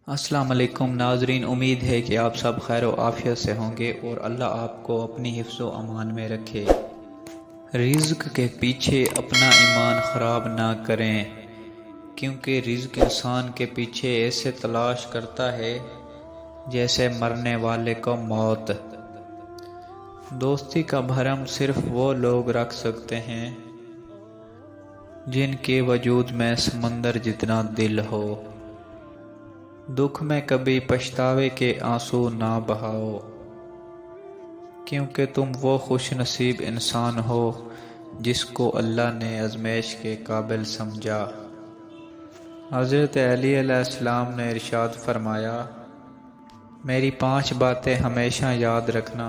السلام علیکم ناظرین، امید ہے کہ آپ سب خیر و عافیت سے ہوں گے اور اللہ آپ کو اپنی حفظ و امان میں رکھے۔ رزق کے پیچھے اپنا ایمان خراب نہ کریں، کیونکہ رزق انسان کے پیچھے ایسے تلاش کرتا ہے جیسے مرنے والے کو موت۔ دوستی کا بھرم صرف وہ لوگ رکھ سکتے ہیں جن کے وجود میں سمندر جتنا دل ہو۔ دکھ میں کبھی پچھتاوے کے آنسو نہ بہاؤ، کیونکہ تم وہ خوش نصیب انسان ہو جس کو اللہ نے آزمائش کے قابل سمجھا۔ حضرت علی علیہ السلام نے ارشاد فرمایا، میری 5 باتیں ہمیشہ یاد رکھنا،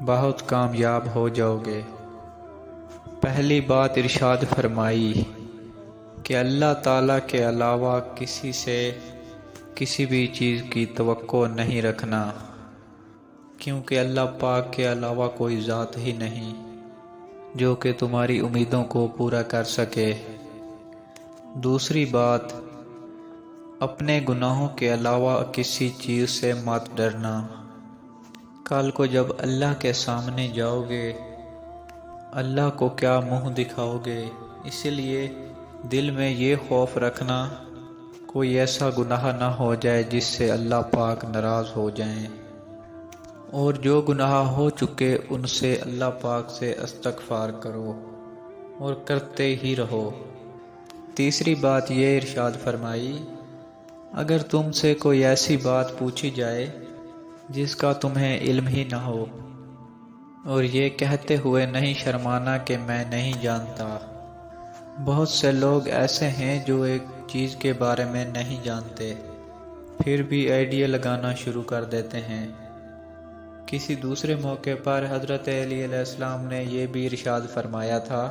بہت کامیاب ہو جاؤ گے۔ پہلی بات ارشاد فرمائی کہ اللہ تعالیٰ کے علاوہ کسی سے کسی بھی چیز کی توقع نہیں رکھنا، کیونکہ اللہ پاک کے علاوہ کوئی ذات ہی نہیں جو کہ تمہاری امیدوں کو پورا کر سکے۔ دوسری بات، اپنے گناہوں کے علاوہ کسی چیز سے مت ڈرنا۔ کل کو جب اللہ کے سامنے جاؤ گے، اللہ کو کیا منہ دکھاؤ گے، اسی لیے دل میں یہ خوف رکھنا کوئی ایسا گناہ نہ ہو جائے جس سے اللہ پاک ناراض ہو جائیں، اور جو گناہ ہو چکے ان سے اللہ پاک سے استغفار کرو اور کرتے ہی رہو۔ تیسری بات یہ ارشاد فرمائی، اگر تم سے کوئی ایسی بات پوچھی جائے جس کا تمہیں علم ہی نہ ہو، اور یہ کہتے ہوئے نہیں شرمانا کہ میں نہیں جانتا۔ بہت سے لوگ ایسے ہیں جو ایک چیز کے بارے میں نہیں جانتے، پھر بھی آئیڈیا لگانا شروع کر دیتے ہیں۔ کسی دوسرے موقع پر حضرت علی علیہ السلام نے یہ بھی ارشاد فرمایا تھا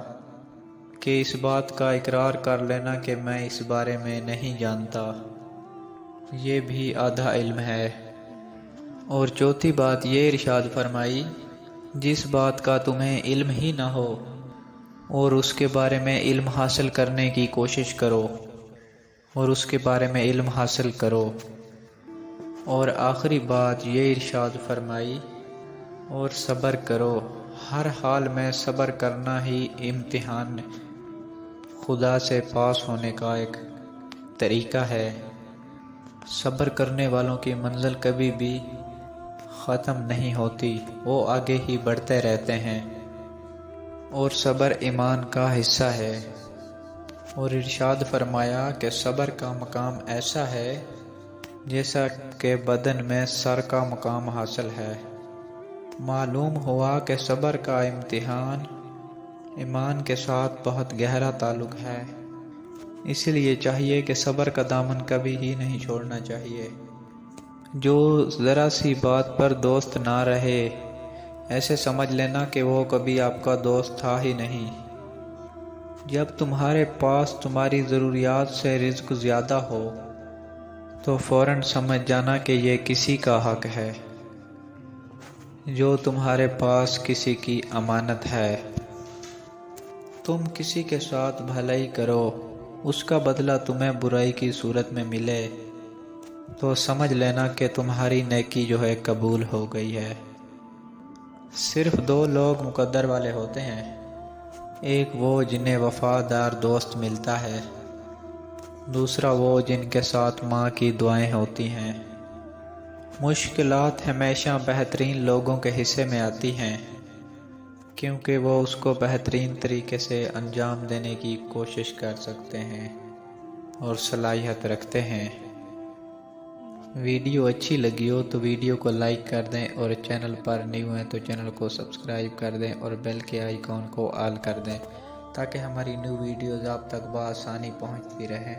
کہ اس بات کا اقرار کر لینا کہ میں اس بارے میں نہیں جانتا، یہ بھی آدھا علم ہے۔ اور چوتھی بات یہ ارشاد فرمائی، جس بات کا تمہیں علم ہی نہ ہو اور اس کے بارے میں علم حاصل کرنے کی کوشش کرو، اور اس کے بارے میں علم حاصل کرو۔ اور آخری بات یہ ارشاد فرمائی، اور صبر کرو، ہر حال میں صبر کرنا ہی امتحان خدا سے پاس ہونے کا ایک طریقہ ہے۔ صبر کرنے والوں کی منزل کبھی بھی ختم نہیں ہوتی، وہ آگے ہی بڑھتے رہتے ہیں، اور صبر ایمان کا حصہ ہے۔ اور ارشاد فرمایا کہ صبر کا مقام ایسا ہے جیسا کہ بدن میں سر کا مقام حاصل ہے۔ معلوم ہوا کہ صبر کا امتحان ایمان کے ساتھ بہت گہرا تعلق ہے، اس لیے چاہیے کہ صبر کا دامن کبھی ہی نہیں چھوڑنا چاہیے۔ جو ذرا سی بات پر دوست نہ رہے، ایسے سمجھ لینا کہ وہ کبھی آپ کا دوست تھا ہی نہیں۔ جب تمہارے پاس تمہاری ضروریات سے رزق زیادہ ہو تو فوراً سمجھ جانا کہ یہ کسی کا حق ہے، جو تمہارے پاس کسی کی امانت ہے۔ تم کسی کے ساتھ بھلائی کرو، اس کا بدلہ تمہیں برائی کی صورت میں ملے تو سمجھ لینا کہ تمہاری نیکی جو ہے قبول ہو گئی ہے۔ صرف 2 لوگ مقدر والے ہوتے ہیں، ایک وہ جنہیں وفادار دوست ملتا ہے، دوسرا وہ جن کے ساتھ ماں کی دعائیں ہوتی ہیں۔ مشکلات ہمیشہ بہترین لوگوں کے حصے میں آتی ہیں، کیونکہ وہ اس کو بہترین طریقے سے انجام دینے کی کوشش کر سکتے ہیں اور صلاحیت رکھتے ہیں۔ ویڈیو اچھی لگی ہو تو ویڈیو کو لائک کر دیں، اور چینل پر نیو ہیں تو چینل کو سبسکرائب کر دیں اور بیل کے آئیکن کو آل کر دیں، تاکہ ہماری نیو ویڈیوز آپ تک بآسانی پہنچتی رہیں۔